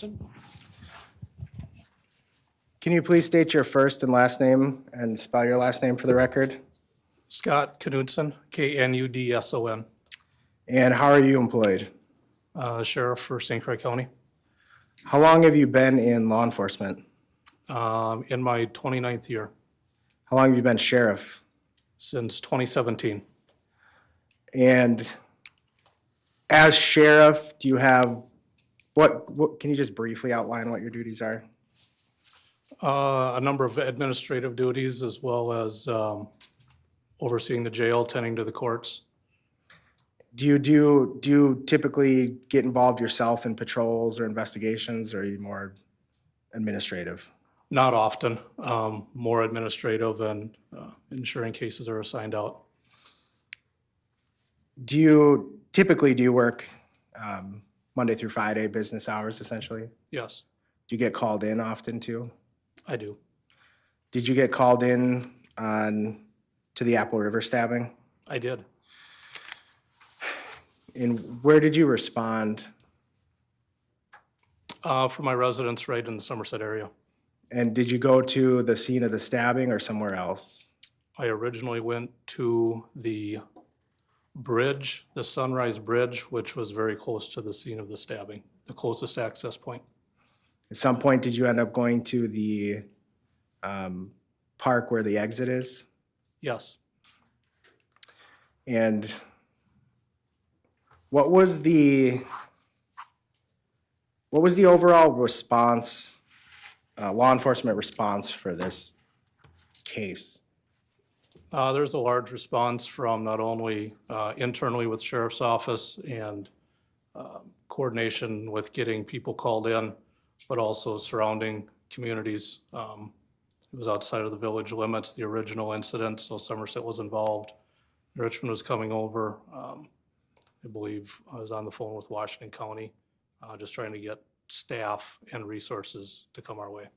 Knudson. Can you please state your first and last name and spell your last name for the record? Scott Knudson, Knudson, And how are you employed? Sheriff for St. Croix County. How long have you been in law enforcement? In my 29th year, How long have you been sheriff? since 2017. And as sheriff, do you have, what can you just briefly outline what your duties are? A number of administrative duties as well as overseeing the jail, tending to the courts. Do you typically get involved yourself in patrols or investigations, or are you more administrative? Not often, more administrative and ensuring cases are assigned out. Do you work Monday through Friday, business hours essentially? Yes, Do you get called in often too? I do. Did you get called in to the Apple River stabbing? I did. And where did you respond? For my residence right in the Somerset area. And did you go to the scene of the stabbing or somewhere else? I originally went to the bridge, the Sunrise Bridge, which was very close to the scene of the stabbing, the closest access point. At some point, did you end up going to the park where the exit is? Yes. And what was the overall response, law enforcement response for this case? There's a large response from not only internally with Sheriff's Office and coordination with getting people called in, but also surrounding communities. It was outside of the village limits, the original incident, so Somerset was involved. Richmond was coming over. I believe I was on the phone with Washington County, just trying to get staff and resources to come our way.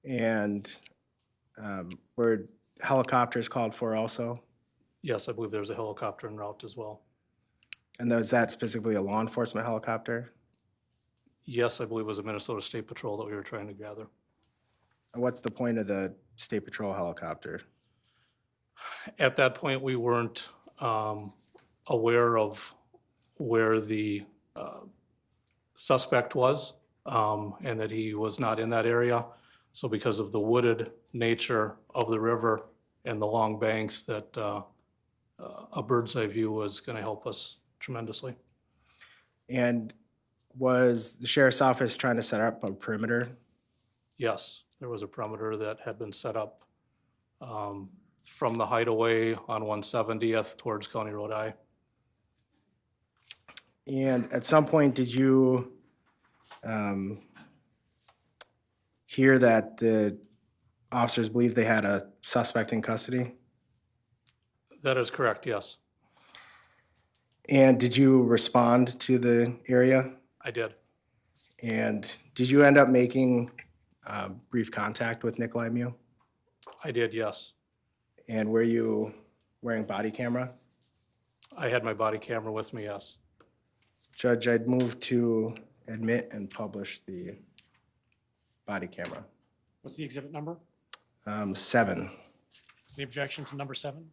And were helicopters called for also? Yes, I believe there's a helicopter en route as well. And was that specifically a law enforcement helicopter? Yes, I believe it was a Minnesota State Patrol that we were trying to gather. And what's the point of the State Patrol helicopter? At that point, we weren't aware of where the suspect was and that he was not in that area. So because of the wooded nature of the river and the long banks, that a bird's eye view was going to help us tremendously. And was the sheriff's office trying to set up a perimeter? Yes, there was a perimeter that had been set up from the hideaway on 170th towards County Road I. And at some point, did you hear that the officers believed they had a suspect in custody? That is correct, yes. And did you respond to the area? I did. And did you end up making brief contact with Nicolae Miu? I did, yes. And were you wearing body camera? I had my body camera with me, yes. Judge, I'd move to admit and publish the body camera. What's the exhibit number? 7. The objection to number 7?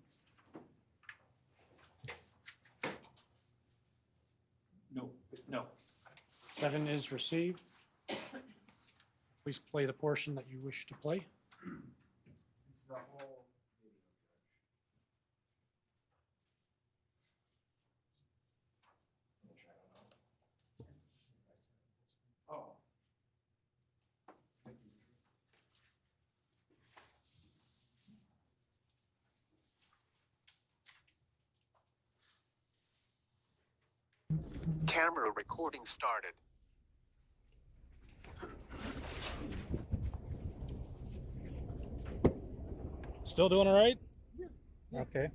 No. 7 is received. Please play the portion that you wish to play. Camera recording started. Still doing all right? Yeah. Okay.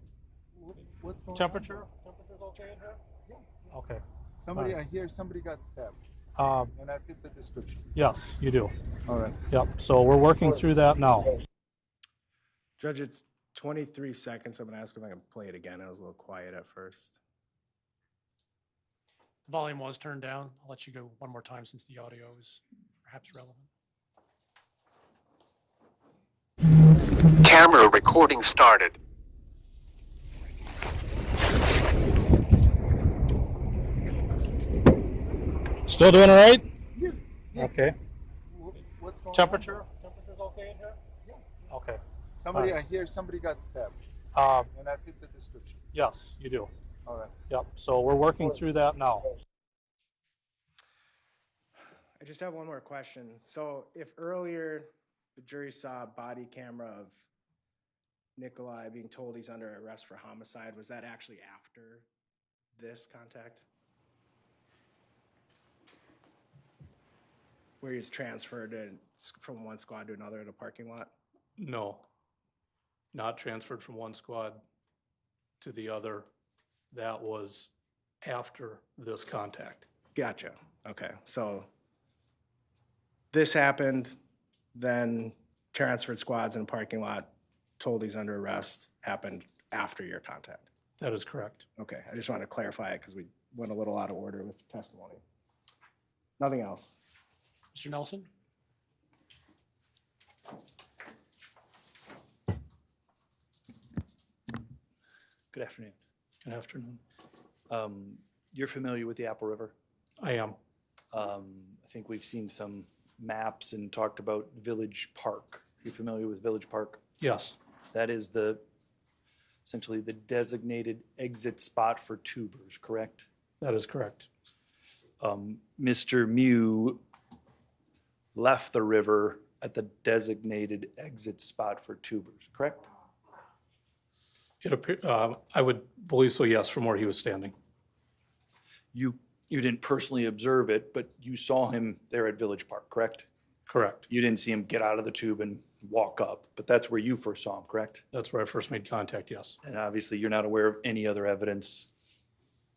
What's going Temperature? Temperature's okay in here? Yeah. Okay. Somebody, I hear somebody got stabbed, and I fit the description. Yes, you do. All right. Yep. So we're working through that now. Judge, it's 23 seconds. I'm going to ask if I can play it again. I was a little quiet at first. The volume was turned down. I'll let you go one more time since the audio is perhaps relevant. Camera recording started. Still doing all right? Yeah. Okay. What's going on? Temperature's okay in here? Yeah. Okay. Somebody, I hear somebody got stabbed, and I fit the description. Yes, you do. All right. Yep, so we're working through that now. I just have one more question. So if earlier the jury saw a body camera of Nicolae being told he's under arrest for homicide, was that actually after this contact? Where he's transferred from one squad to another in a parking lot? No, not transferred from one squad to the other. That was after this contact. Gotcha. Okay, so this happened, then transferred squads in a parking lot, told he's under arrest, happened after your contact. That is correct. Okay, I just wanted to clarify it because we went a little out of order with the testimony. Nothing else. Mr. Nelson? Good afternoon. Good afternoon. You're familiar with the Apple River? I am. I think we've seen some maps and talked about Village Park. You familiar with Village Park? Yes, That is essentially the designated exit spot for tubers, correct? that is correct. Mr. Miu left the river at the designated exit spot for tubers, correct? I would believe so, yes, from where he was standing. You didn't personally observe it, but you saw him there at Village Park, correct? Correct. You didn't see him get out of the tube and walk up, but that's where you first saw him, correct? That's where I first made contact, yes. And obviously, you're not aware of any other evidence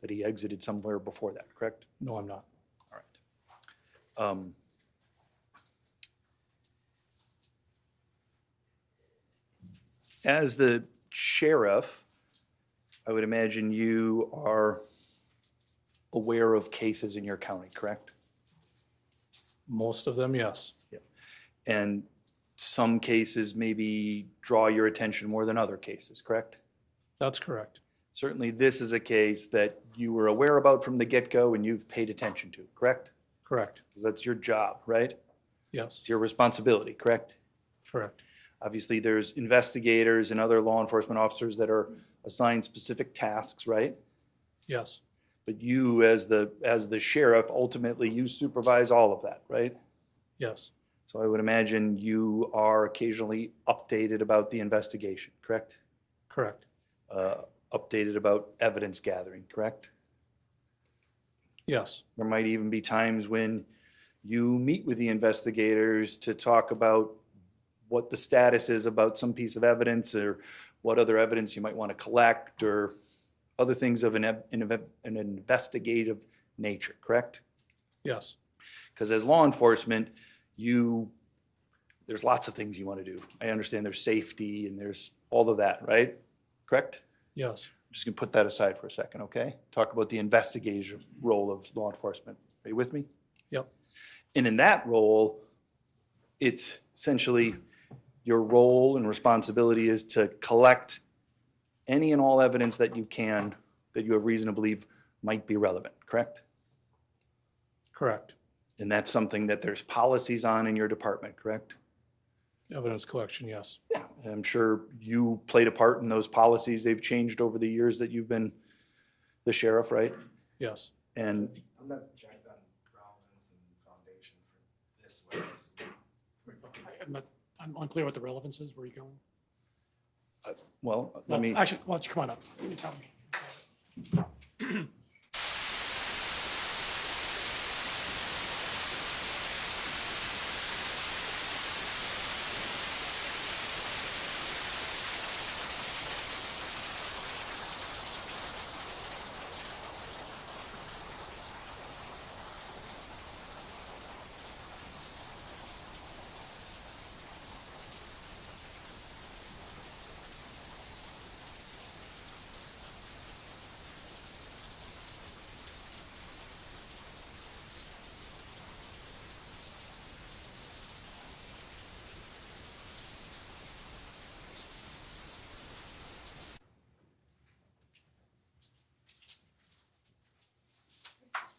that he exited somewhere before that, correct? No, I'm not. All right. As the sheriff, I would imagine you are aware of cases in your county, correct? Most of them, yes. And some cases maybe draw your attention more than other cases, correct? That's correct. Certainly, this is a case that you were aware about from the get-go and you've paid attention to, correct? Correct. Because that's your job, right? Yes, It's your responsibility, correct? correct. Obviously, there's investigators and other law enforcement officers that are assigned specific tasks, right? Yes, But you, as the sheriff, ultimately you supervise all of that, right? yes, So I would imagine you are occasionally updated about the investigation, correct? correct. Updated about evidence gathering, correct? Yes, There might even be times when you meet with the investigators to talk about what the status is about some piece of evidence or what other evidence you might want to collect or other things of an investigative nature, correct? yes, Because as law enforcement, there's lots of things you want to do. I understand there's safety and there's all of that, right? Correct? yes, I'm just going to put that aside for a second, okay? Talk about the investigative role of law enforcement. Are you with me? yep, And in that role, it's essentially your role and responsibility is to collect any and all evidence that you can that you have reason to believe might be relevant, correct? correct. And that's something that there's policies on in your department, correct? Evidence collection, yes, And I'm sure you played a part in those policies. They've changed over the years that you've been the sheriff, right? yes. And I'm not checked on relevance and foundation for this witness. I'm unclear what the relevance is. Where are you going? well, let Well, me. actually, why don't you come on up? You can tell me.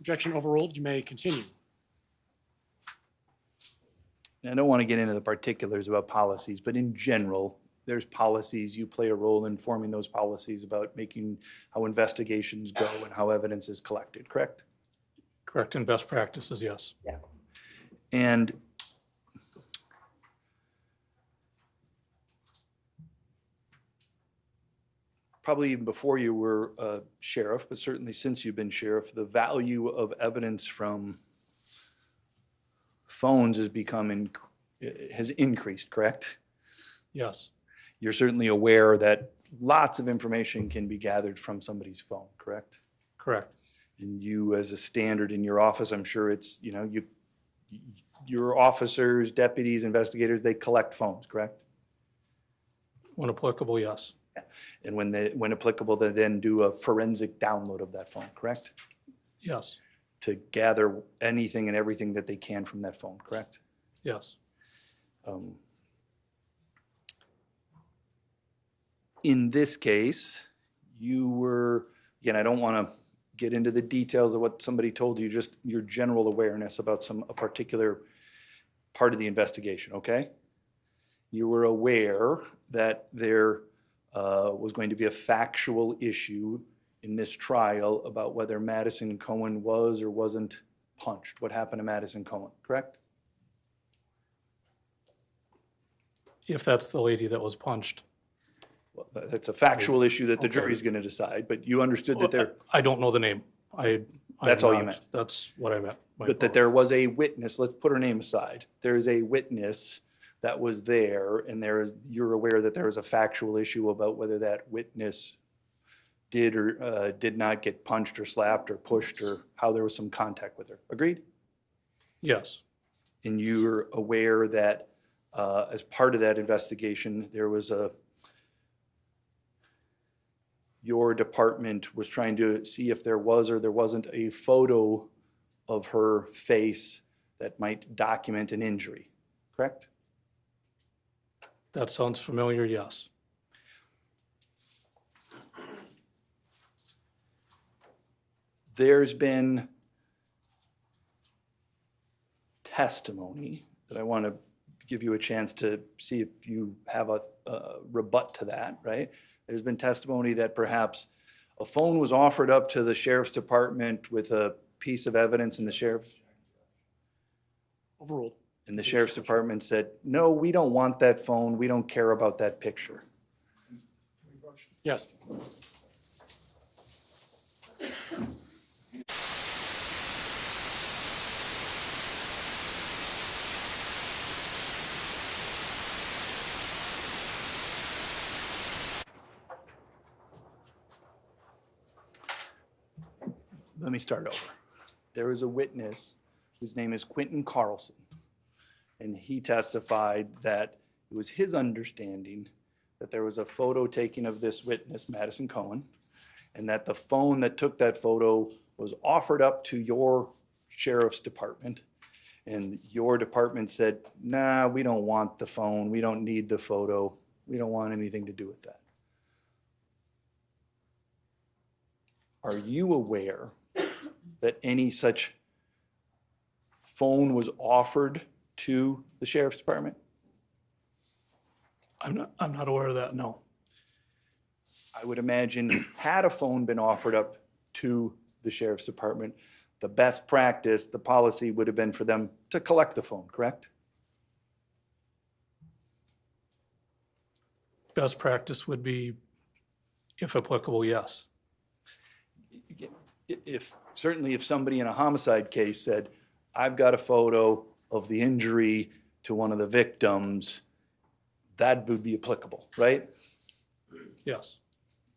Objection overruled. You may continue. I don't want to get into the particulars about policies, but in general, there's policies. You play a role in forming those policies about making how investigations go and how evidence is collected, correct? Correct, and best practices, yes. And probably even before you were a sheriff, but certainly since you've been sheriff, the value of evidence from phones has increased, correct? Yes, You're certainly aware that lots of information can be gathered from somebody's phone, correct? correct. And you, as a standard in your office, I'm sure it's, your officers, deputies, investigators, they collect phones, correct? When applicable, yes. And when applicable, they then do a forensic download of that phone, correct? Yes, To gather anything and everything that they can from that phone, correct? yes. In this case, you were, again, I don't want to get into the details of what somebody told you, just your general awareness about a particular part of the investigation, okay? You were aware that there was going to be a factual issue in this trial about whether Madison Cohen was or wasn't punched. What happened to Madison Cohen, correct? If that's the lady that was punched. Well, that's a factual issue that the Okay. jury's going to decide, but you understood that there, I don't know the name. That's all you meant. That's what I meant. My but that fault. there was a witness, let's put her name aside. There is a witness that was there, and you're aware that there was a factual issue about whether that witness did or did not get punched or slapped or pushed, or how there was some contact with her. Agreed? Yes, And you're aware that as part of that investigation, your department was trying to see if there was or there wasn't a photo of her face that might document an injury, correct? that sounds familiar, yes. There's been testimony that I want to give you a chance to see if you have a rebut to that, right? There's been testimony that perhaps a phone was offered up to the sheriff's department with a piece of evidence, and the sheriff's Overruled. department said, no, we don't want that phone. We don't care about that picture. Yes. Let me start over. There was a witness whose name is Quentin Carlson, and he testified that it was his understanding that there was a photo taken of this witness, Madison Cohen, and that the phone that took that photo was offered up to your sheriff's department, and your department said, nah, we don't want the phone, we don't need the photo, we don't want anything to do with that. Are you aware that any such phone was offered to the sheriff's department? I'm not aware of that, no. I would imagine had a phone been offered up to the sheriff's department, the best practice, the policy would have been for them to collect the phone, correct? Best practice would be, if applicable, yes. Certainly if somebody in a homicide case said, I've got a photo of the injury to one of the victims, that would be applicable, right? Yes,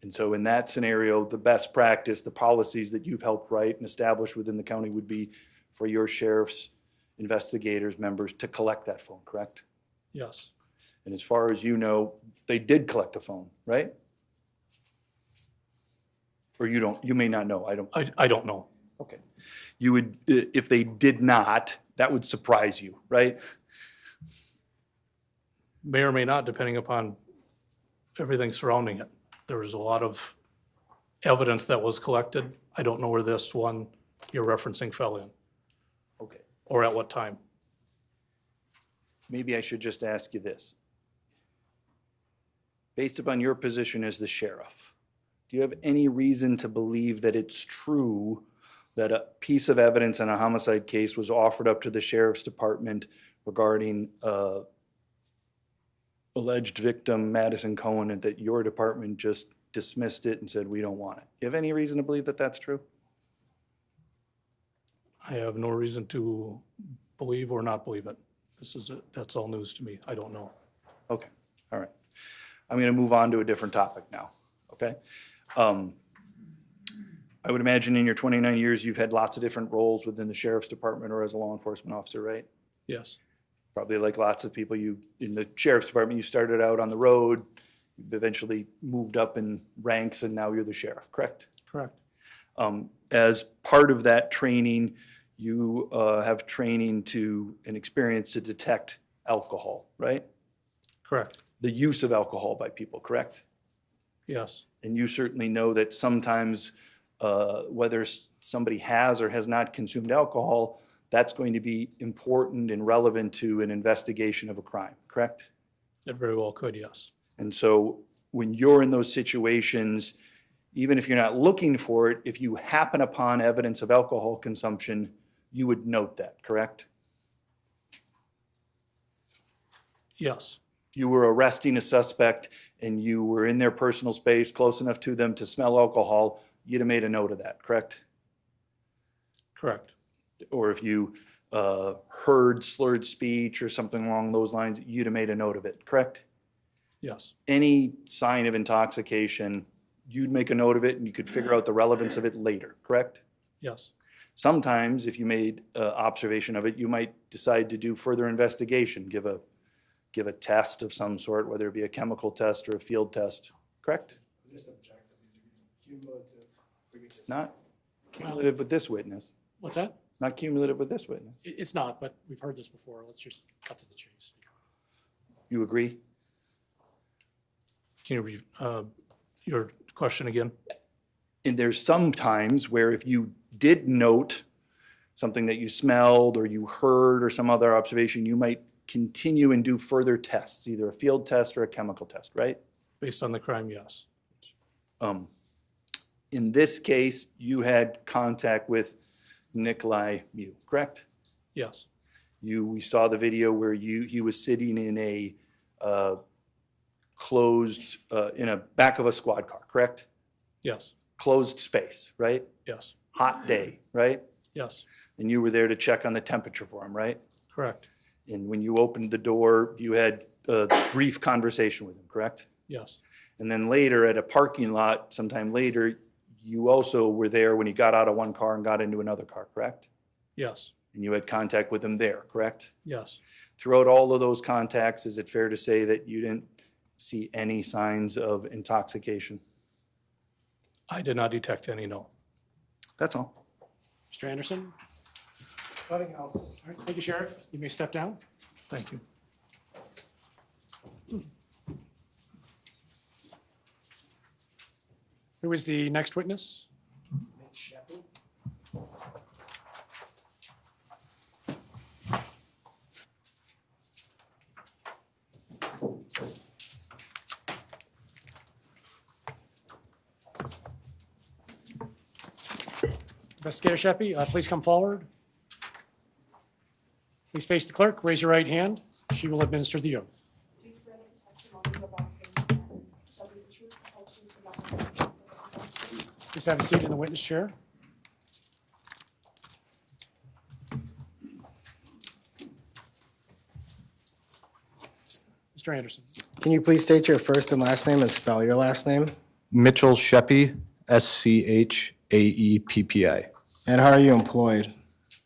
And so in that scenario, the best practice, the policies that you've helped write and establish within the county would be for your sheriff's investigators, members to collect that phone, correct? yes. And as far as you know, they did collect a phone, right? Or you may not know, I don't know. okay. You would, if they did not, that would surprise you, right? May or may not, depending upon everything surrounding it. There was a lot of evidence that was collected. I don't know where this one you're referencing fell in, Okay. or at what time. Maybe I should just ask you this. Based upon your position as the sheriff, do you have any reason to believe that it's true that a piece of evidence in a homicide case was offered up to the sheriff's department regarding alleged victim Madison Cohen, and that your department just dismissed it and said, we don't want it? Do you have any reason to believe that that's true? I have no reason to believe or not believe it. That's all news to me. I don't know. Okay, all right. I'm going to move on to a different topic now, okay? I would imagine in your 29 years, you've had lots of different roles within the sheriff's department or as a law enforcement officer, right? Yes, Probably like lots of people, in the sheriff's department, you started out on the road, you've eventually moved up in ranks, and now you're the sheriff, correct? correct. As part of that training, you have training and experience to detect alcohol, right? Correct. The use of alcohol by people, correct? Yes, And you certainly know that sometimes whether somebody has or has not consumed alcohol, that's going to be important and relevant to an investigation of a crime, correct? it very well could, yes. And so when you're in those situations, even if you're not looking for it, if you happen upon evidence of alcohol consumption, you would note that, correct? Yes, You were arresting a suspect and you were in their personal space, close enough to them to smell alcohol, you'd have made a note of that, correct? correct. Or if you heard slurred speech or something along those lines, you'd have made a note of it, correct? Yes, Any sign of intoxication, you'd make a note of it and you could figure out the relevance of it later, correct? yes, Sometimes, if you made observation of it, you might decide to do further investigation, give a test of some sort, whether it be a chemical test or a field test, correct? Just objective, these are cumulative. It's not cumulative with this witness. What's that? It's not cumulative with this witness. It's not, but we've heard this before. Let's just cut to the chase. You agree? can you read your question again? And there's some times where if you did note something that you smelled or you heard or some other observation, you might continue and do further tests, either a field test or a chemical test, right? Based on the crime, yes. In this case, you had contact with Nicolae Miu, correct? Yes, We saw the video where he was sitting in a closed, in a back of a squad car, correct? yes, Closed space, right? yes, Hot day, right? yes, And you were there to check on the temperature for him, right? correct. And when you opened the door, you had a brief conversation with him, correct? Yes, And then later at a parking lot, sometime later, you also were there when he got out of one car and got into another car, correct? yes, And you had contact with him there, correct? yes, Throughout all of those contacts, is it fair to say that you didn't see any signs of intoxication? I did not detect any, no. That's all. Mr. Anderson? Nothing else. All right, thank you, Sheriff. You may step down. Thank you. Who is the next witness? Schaeppi? Investigator Schaeppi, please come forward. Please face the clerk, raise your right hand. She will administer the oath. Do you swear that the testimony you're about to give shall be the truth, the whole truth, and nothing but the truth, so help you God? Please have a seat in the witness chair. Mr. Anderson, Can you please state your first and last name and spell your last name? Mitchell Schaeppi, Schaeppi, And how are you employed?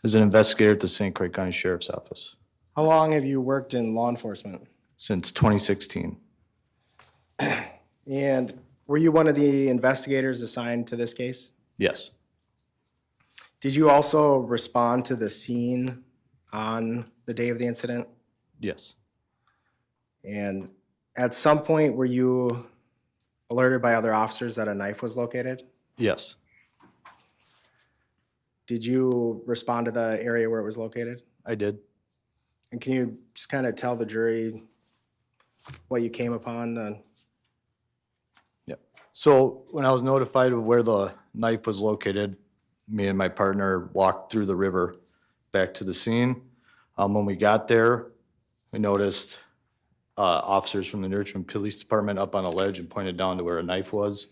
as an investigator at the St. Croix County Sheriff's Office How long have you worked in law enforcement? since 2016. And were you one of the investigators assigned to this case? Yes, Did you also respond to the scene on the day of the incident? yes, And at some point, were you alerted by other officers that a knife was located? yes, Did you respond to the area where it was located? I did. And can you just kind of tell the jury what you came upon? So when I was notified of where the knife was located, me and my partner walked through the river back to the scene. When we got there, we noticed officers from the Richmond Police Department up on a ledge and pointed down to where a knife was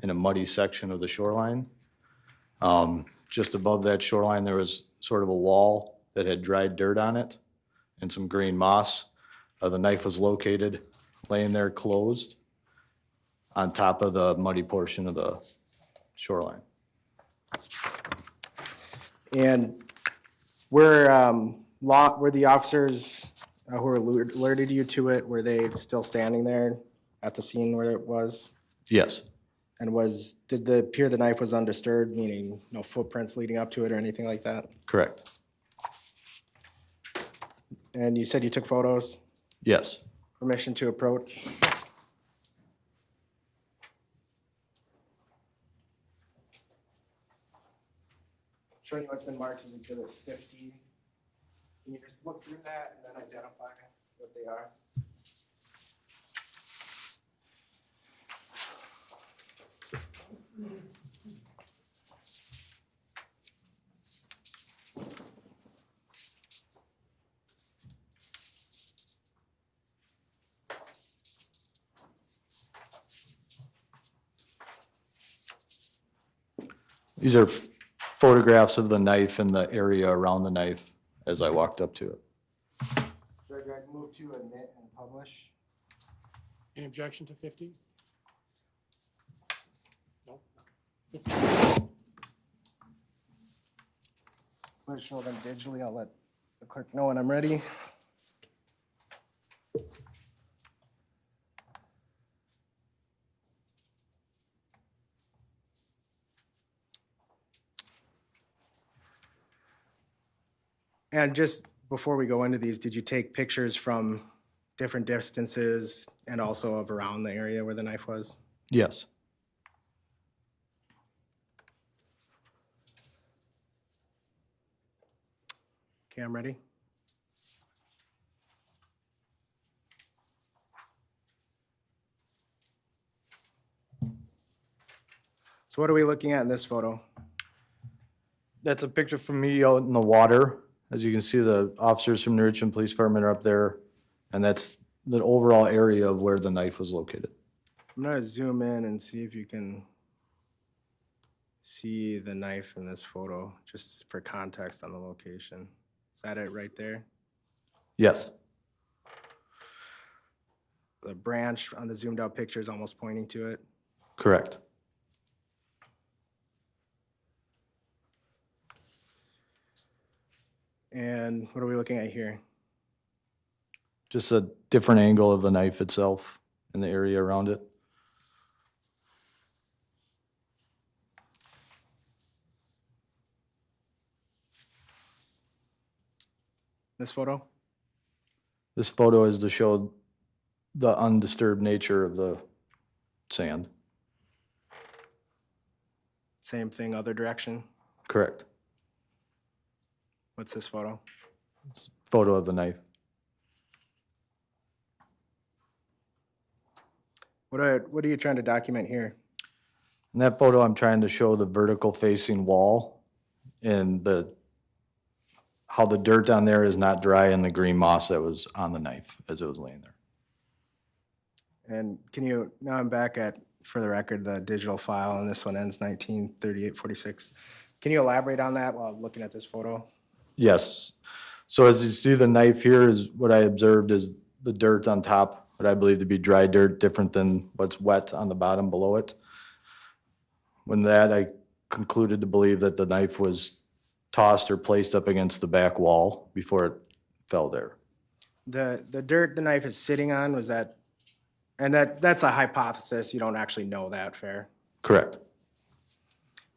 in a muddy section of the shoreline. Just above that shoreline, there was sort of a wall that had dried dirt on it and some green moss. The knife was located, laying there closed on top of the muddy portion of the shoreline. And were the officers who alerted you to it, were they still standing there at the scene where it was? Yes, And did it appear the knife was undisturbed, meaning no footprints leading up to it or anything like that? correct. And you said you took photos? Yes, Permission to approach? Showing you what's been marked as Exhibit 50. Can you just look through that and then identify what they are? these are photographs of the knife and the area around the knife as I walked up to it. Should I move to admit and publish? Any objection to 50? No? I'm going to show them digitally. I'll let the clerk know when I'm ready. And just before we go into these, did you take pictures from different distances and also of around the area where the knife was? Yes, Okay, I'm ready. So what are we looking at in this photo? that's a picture from me out in the water. As you can see, the officers from the Richmond Police Department are up there, and that's the overall area of where the knife was located. I'm gonna zoom in and see if you can see the knife in this photo, just for context on the location. Is that it right there? Yes, The branch on the zoomed out picture is almost pointing to it. correct. And what are we looking at here? Just a different angle of the knife itself and the area around it. This photo? This photo is to show the undisturbed nature of the sand. Same thing, other direction? Correct. What's this photo? Photo of the knife. What are you trying to document here? In that photo, I'm trying to show the vertical facing wall and how the dirt on there is not dry and the green moss that was on the knife as it was laying there. And now I'm back at, for the record, the digital file, and this one ends 1938-46. Can you elaborate on that while looking at this photo? Yes. So as you see, the knife here is what I observed is the dirt on top, what I believe to be dry dirt, different than what's wet on the bottom below it. When that, I concluded to believe that the knife was tossed or placed up against the back wall before it fell there. The dirt the knife is sitting on, was that, and that's a hypothesis, you don't actually know that, fair? Correct.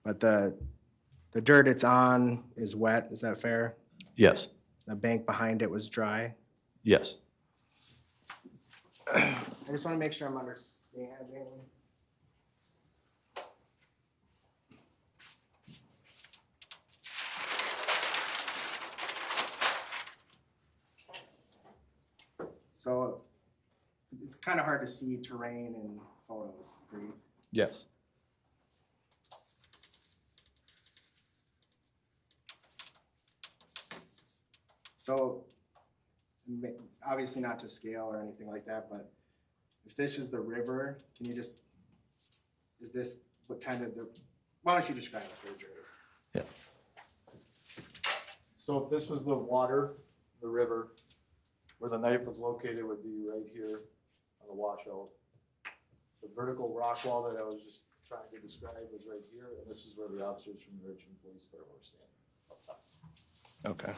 But the dirt it's on is wet, is that fair? Yes. The bank behind it was dry? Yes. I just want to make sure I'm understanding. So it's kind of hard to see terrain in photos, agree? Yes. So obviously not to scale or anything like that, but if this is the river, can you just, is this what kind of the, why don't you describe it for the jury? Yeah. So if this was the water, the river, where the knife was located would be right here on the washout. The vertical rock wall that I was just trying to describe was right here, and this is where the officers from the Richmond Police Department were standing up top. Okay.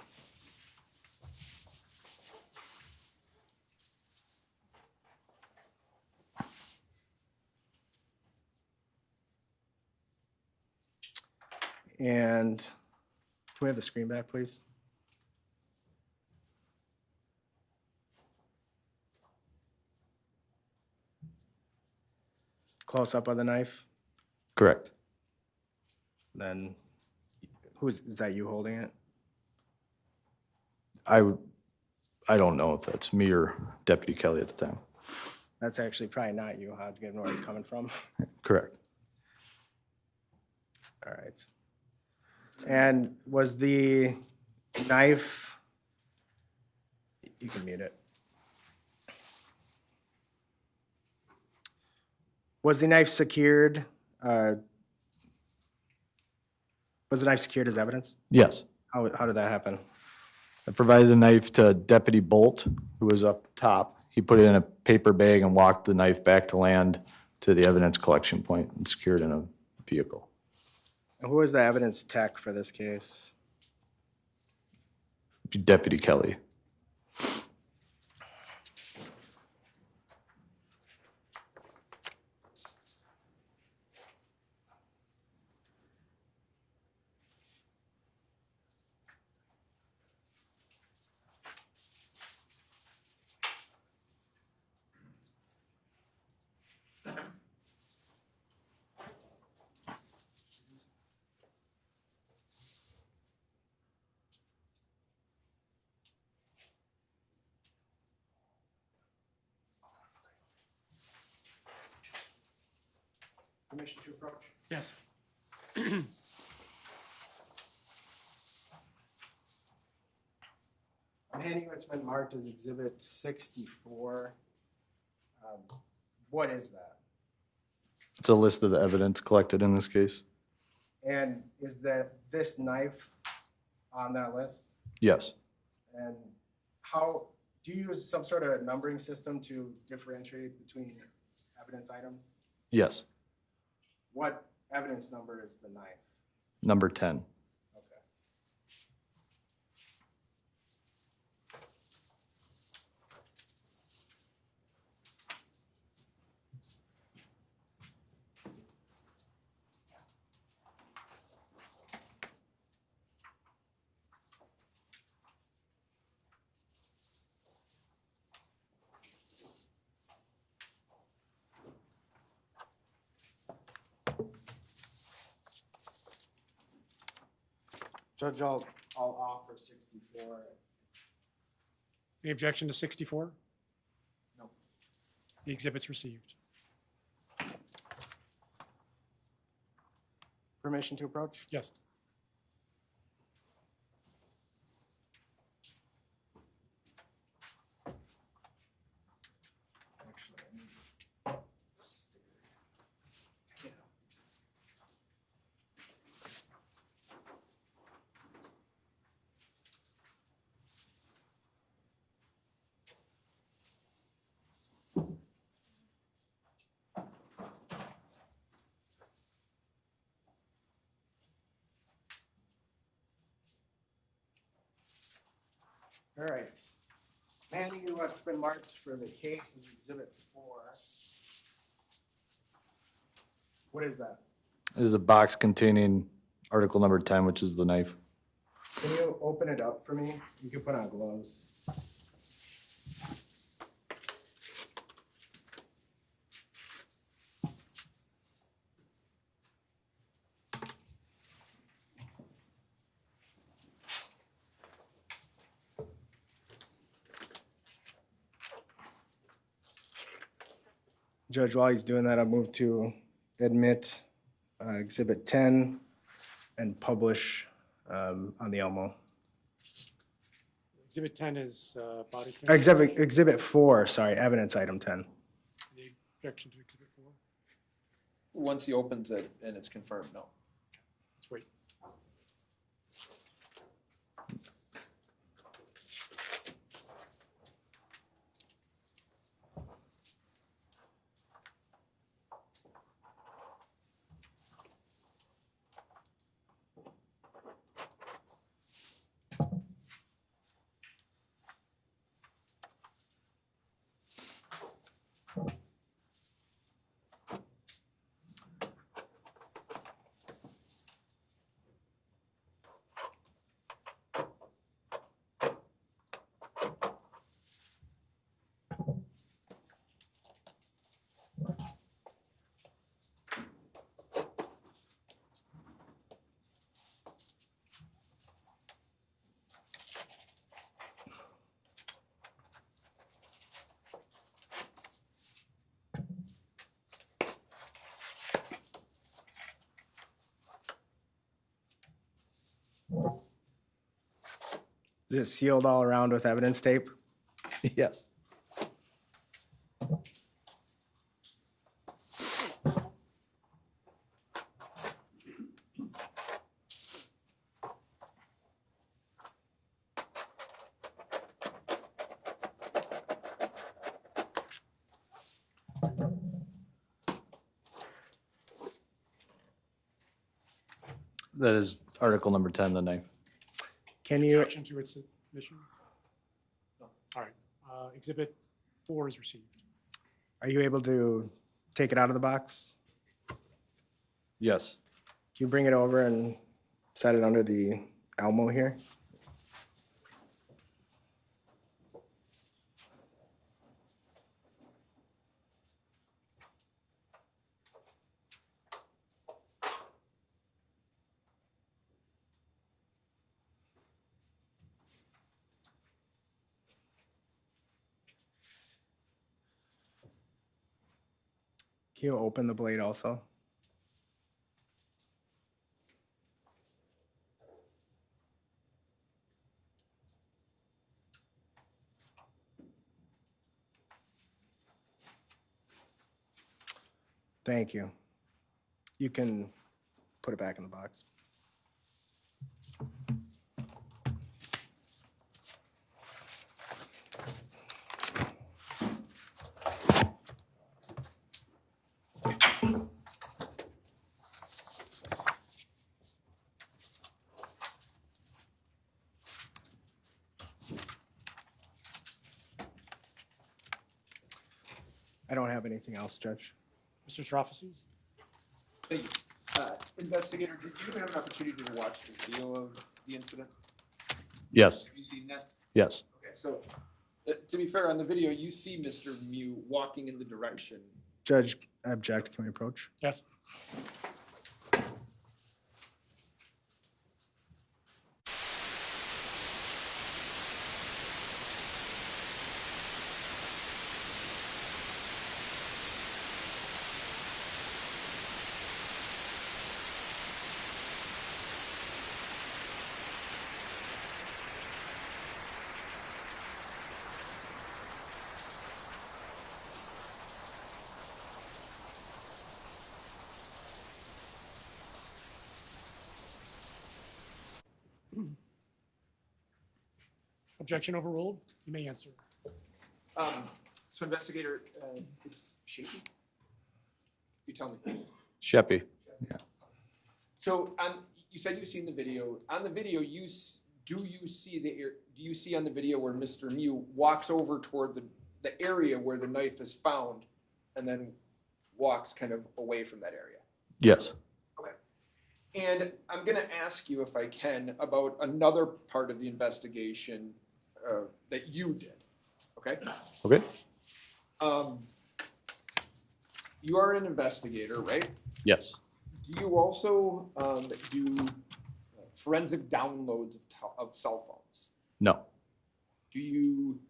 And can we have the screen back, please? Close up of the knife, Correct. then is that you holding it? I don't know if that's me or Deputy Kelly at the time. That's actually probably not you, huh, given where it's coming from. Correct. All right. And was the knife, you can mute it. Was the knife secured? Was the knife secured as evidence? Yes. How did that happen? I provided the knife to Deputy Bolt, who was up top. He put it in a paper bag and walked the knife back to land to the evidence collection point and secured in a vehicle. And who was the evidence tech for this case? Deputy Kelly. Permission to approach? Yes. I'm handing what's been marked as Exhibit 64. What is that? It's a list of the evidence collected in this case. And is that this knife on that list? Yes. And how, do you use some sort of numbering system to differentiate between evidence items? Yes. What evidence number is the knife? Number 10. Okay. Judge, I'll offer 64. Any objection to 64? No. The exhibit's received. Permission to approach? Yes. Actually, I need a sticker. All right. Handing you what's been marked for the case is Exhibit 4. What is that? This is a box containing article number 10, which is the knife. Can you open it up for me? You can put on gloves. Judge, while he's doing that, I'll move to admit Exhibit 10 and publish on the Elmo. Exhibit 10 is body camera. Exhibit 4, sorry, evidence item 10. The objection to Exhibit 4. Once he opens it and it's confirmed, no. Let's wait. Is it sealed all around with evidence tape? Yes. That is article number 10, the knife. Can you, Objection to its admission? No. All right. Exhibit 4 is received. are you able to take it out of the box? Yes. Can you bring it over and set it under the Elmo here? Can you open the blade also? Thank you. You can put it back in the box. I don't have anything else, Judge. Mr. Strofficy? Thank you. Investigator, did you have an opportunity to watch the video of the incident? Yes. Have you seen that? Yes. Okay, so to be fair, on the video, you see Mr. Miu walking in the direction. Judge, I object. Can we approach? Yes. Objection overruled. You may answer. So investigator, it's Schaeppi? You tell me. Schaeppi. So you said you've seen the video. On the video, do you see on the video where Mr. Miu walks over toward the area where the knife is found and then walks kind of away from that area? Yes. Okay. And I'm going to ask you, if I can, about another part of the investigation that you did. Okay? Okay. You are an investigator, right? Yes. Do you also do forensic downloads of cell phones? No. Do you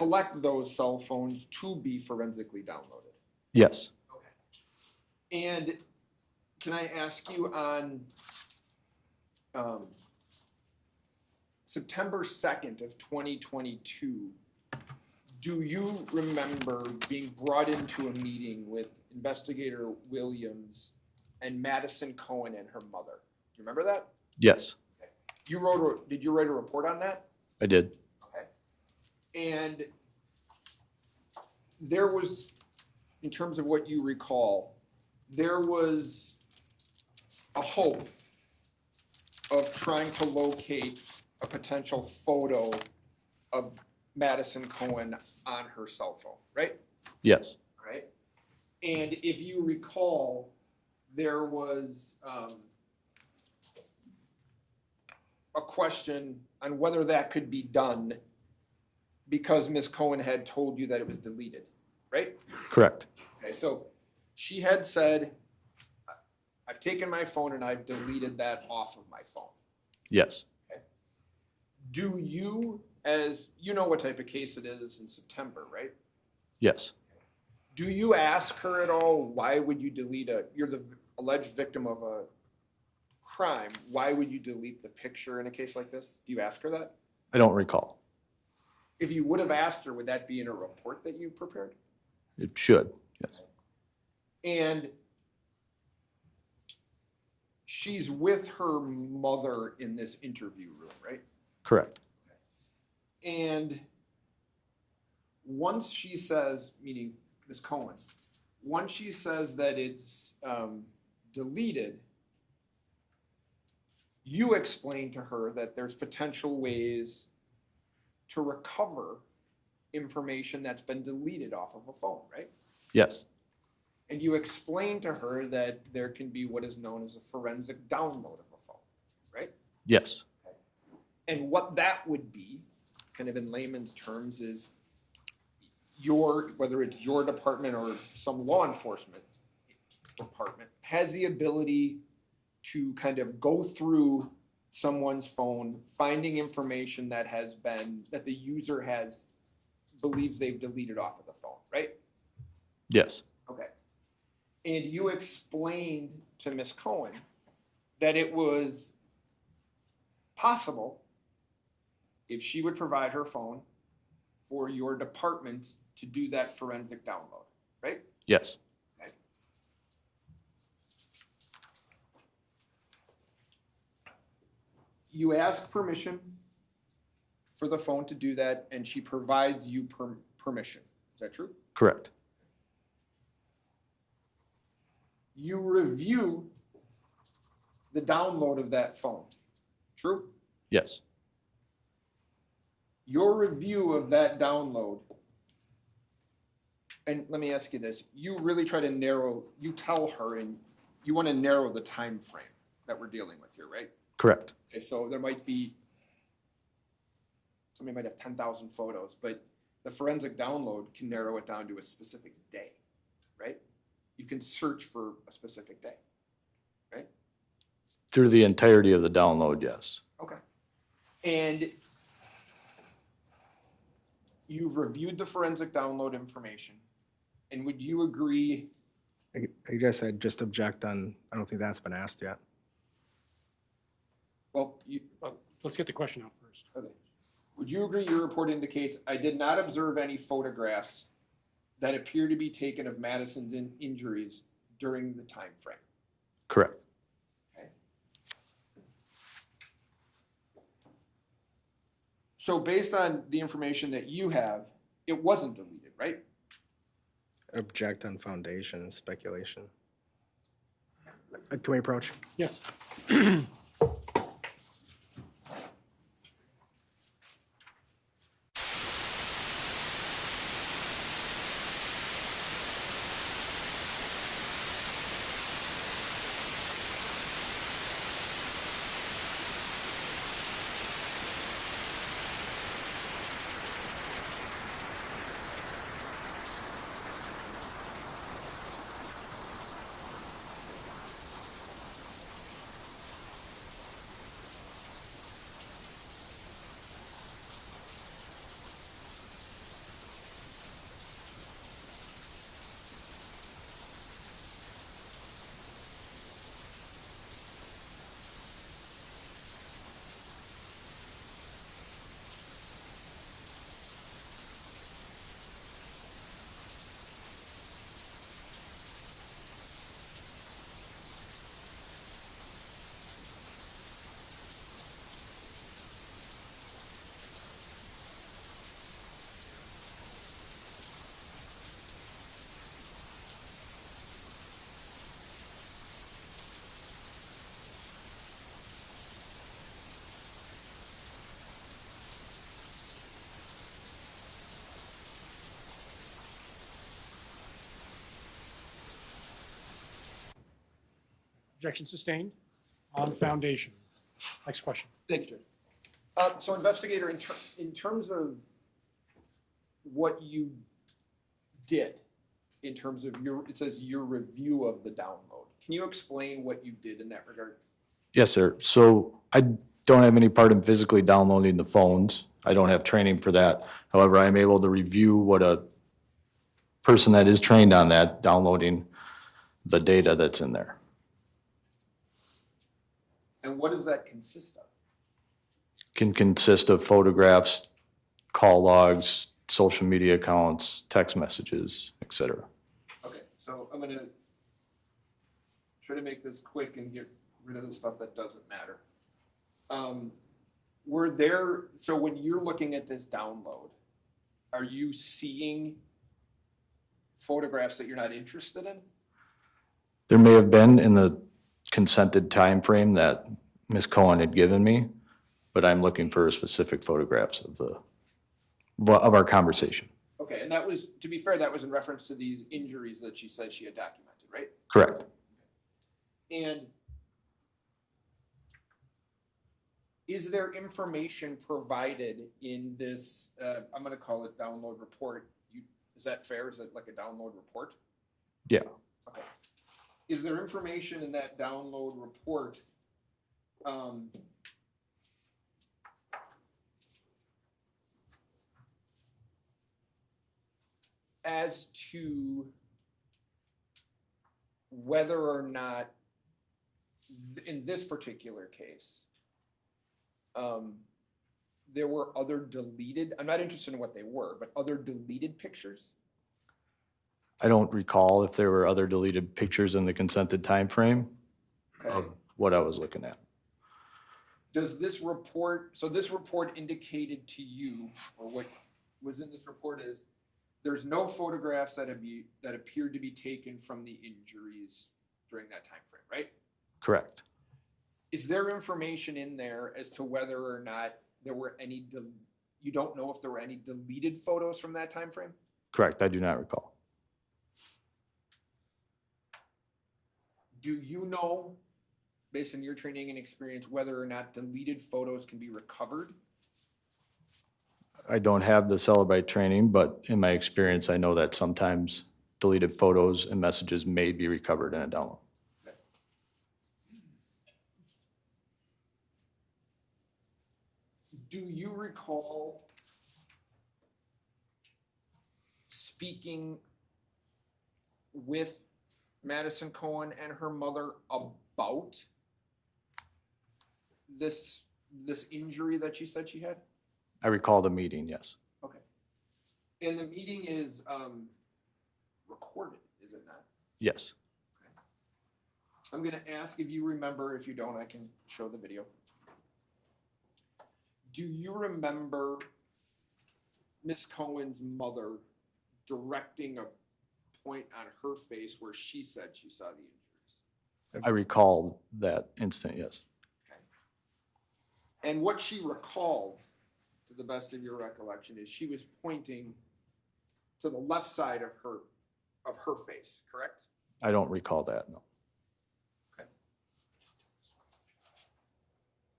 collect those cell phones to be forensically downloaded. Yes, And can I ask you on September 2nd of 2022, do you remember being brought into a meeting with Investigator Williams and Madison Cohen and her mother? Do you remember that? yes, Did you write a report on that? I did. Okay. And there was, in terms of what you recall, there was a hope of trying to locate a potential photo of Madison Cohen on her cell phone, right? Yes, Right? And if you recall, there was a question on whether that could be done because Ms. Cohen had told you that it was deleted, right? correct. Okay, so she had said, I've taken my phone and I've deleted that off of my phone. Yes, Do you, as you know what type of case it is in September, right? yes. Do you ask her at all, why would you delete you're the alleged victim of a crime, why would you delete the picture in a case like this? Do you ask her that? I don't recall. If you would have asked her, would that be in a report that you prepared? It should, yes. And she's with her mother in this interview room, right? Correct. And once she says, meaning Ms. Cohen, once she says that it's deleted, you explain to her that there's potential ways to recover information that's been deleted off of a phone, right? Yes, And you explain to her that there can be what is known as a forensic download of a phone, right? yes, And what that would be, kind of in layman's terms, is whether it's your department or some law enforcement department, has the ability to kind of go through someone's phone, finding information that the user believes they've deleted off of the phone, right? yes, Okay. And you explained to Ms. Cohen that it was possible, if she would provide her phone, for your department to do that forensic download, right? yes, Okay. You ask permission for the phone to do that, and she provides you permission. Is that true? correct. You review the download of that phone. True? Yes, Your review of that download, and let me ask you this, you really try to you tell her and you want to narrow the time frame that we're dealing with here, right? correct. Okay, so somebody might have 10,000 photos, but the forensic download can narrow it down to a specific day, right? You can search for a specific day, right? Through the entirety of the download, yes. Okay. And you've reviewed the forensic download information, and would you agree? I guess I'd just object on, I don't think that's been asked yet. Well, Let's get the question out first. okay. Would you agree your report indicates, I did not observe any photographs that appear to be taken of Madison's injuries during the time frame? Correct. Okay. So based on the information that you have, it wasn't deleted, right? Object on foundation and speculation. Can we approach? Yes. Objection sustained on foundation. Next question. Thank you, Judge. So investigator, in terms of what you did, in terms of it says your review of the download. Can you explain what you did in that regard? Yes, sir. So I don't have any part in physically downloading the phones. I don't have training for that. However, I am able to review what a person that is trained on that, downloading the data that's in there. And what does that consist of? Can consist of photographs, call logs, social media accounts, text messages, et cetera. Okay, so I'm gonna try to make this quick and get rid of the stuff that doesn't matter. So when you're looking at this download, are you seeing photographs that you're not interested in? There may have been in the consented time frame that Ms. Cohen had given me, but I'm looking for specific photographs of our conversation. Okay, and that was, to be fair, that was in reference to these injuries that she said she had documented, right? Correct. And is there information provided in this, I'm gonna call it download report? Is that fair? Is it like a download report? Yeah. Okay. Is there information in that download report as to whether or not, in this particular case, there were other deleted, I'm not interested in what they were, but other deleted pictures? I don't recall if there were other deleted pictures in the consented time frame Okay. of what I was looking at. Does this report, so this report indicated to you, or what was in this report is, there's no photographs that appeared to be taken from the injuries during that time frame, right? Correct. Is there information in there as to whether or not there were any, you don't know if there were any deleted photos from that time frame? Correct. I do not recall. Do you know, based on your training and experience, whether or not deleted photos can be recovered? I don't have the Celebrite training, but in my experience, I know that sometimes deleted photos and messages may be recovered in a download. Do you recall speaking with Madison Cohen and her mother about this injury that she said she had? I recall the meeting, yes. Okay. And the meeting is recorded, is it not? Yes. I'm gonna ask if you remember. If you don't, I can show the video. Do you remember Miss Cohen's mother directing a point on her face where she said she saw the injuries? I recall that instant, yes. Okay. And what she recalled, to the best of your recollection, is she was pointing to the left side of her face, correct? I don't recall that, no.